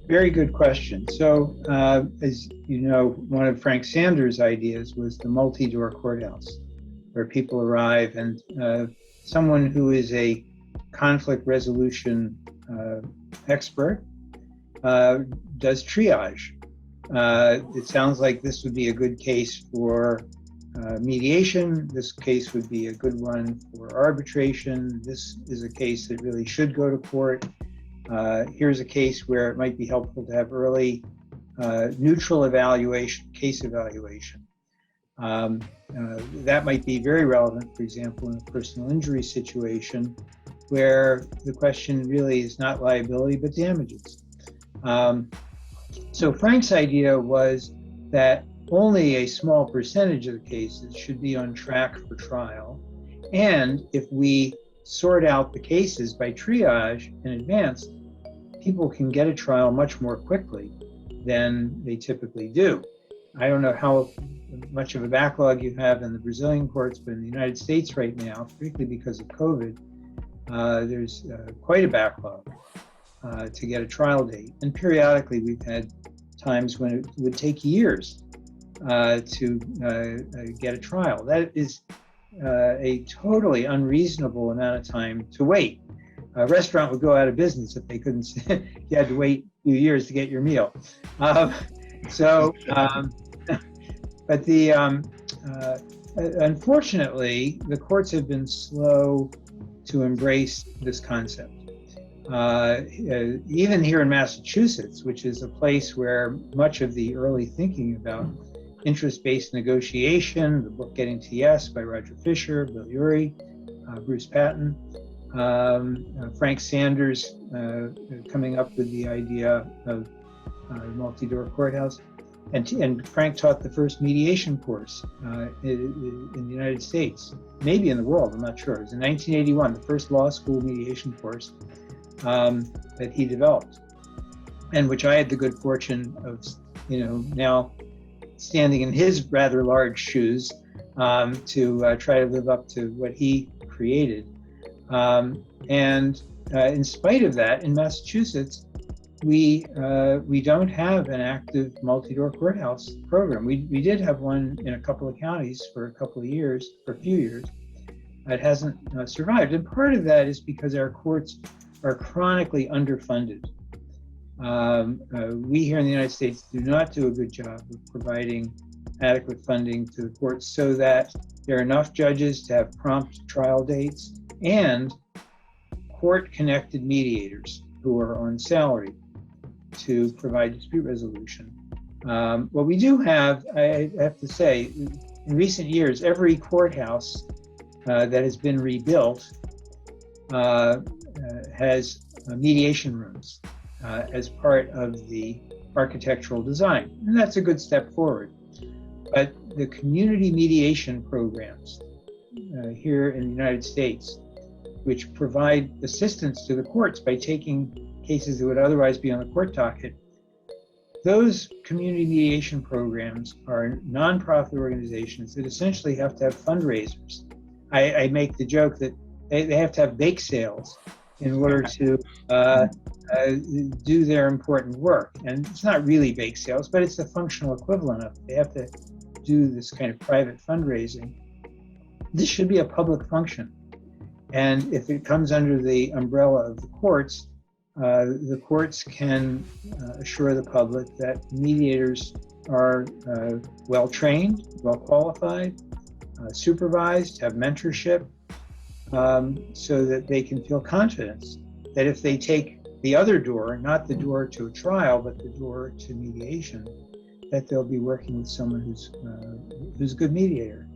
Very good question. So, as you know, one of Frank Sanders' ideas was the multi-door courthouse, where people arrive and someone who is a conflict resolution expert does triage. It sounds like this would be a good case for mediation. This case would be a good one for arbitration. This is a case that really should go to court. Here's a case where it might be helpful to have early neutral evaluation, case evaluation. That might be very relevant, for example, in a personal injury situation where the question really is not liability but damages. So Frank's idea was that only a small percentage of the cases should be on track for trial. And if we sort out the cases by triage in advance, people can get a trial much more quickly than they typically do. I don't know how much of a backlog you have in the Brazilian courts, but in the United States right now, particularly because of COVID, there's quite a backlog to get a trial date. And periodically we've had times when it would take years to get a trial. That is a totally unreasonable amount of time to wait. A restaurant would go out of business if they couldn't, you had to wait a few years to get your meal. But unfortunately, the courts have been slow to embrace this concept. Even here in Massachusetts, which is a place where much of the early thinking about interest-based negotiation, the book Getting to Yes by Roger Fisher, Bill Urey, Bruce Patton, Frank Sanders coming up with the idea of multi-door courthouse. And Frank taught the first mediation course in the United States, maybe in the world, I'm not sure. It was in 1981, the first law school mediation course that he developed, and which I had the good fortune of, now standing in his rather large shoes to try to live up to what he created. And in spite of that, in Massachusetts, we don't have an active multi-door courthouse program. We did have one in a couple of counties for a few years. It hasn't survived. And part of that is because our courts are chronically underfunded. We here in the United States do not do a good job of providing adequate funding to the courts so that there are enough judges to have prompt trial dates and court-connected mediators who are on salary to provide dispute resolution. What we do have, I have to say, in recent years, every courthouse that has been rebuilt has mediation rooms as part of the architectural design, and that's a good step forward. But the community mediation programs here in the United States, which provide assistance to the courts by taking cases that would otherwise be on the court docket, those community mediation programs are nonprofit organizations that essentially have to have fundraisers. I make the joke that they have to have bake sales in order to do their important work. And it's not really bake sales, but it's the functional equivalent of it. They have to do this kind of private fundraising. This should be a public function. And if it comes under the umbrella of the courts can assure the public that mediators are well-trained, well-qualified, supervised, have mentorship, so that they can feel confidence that if they take the other door, not the door to a trial, but the door to mediation, that they'll be working with someone who's a good mediator.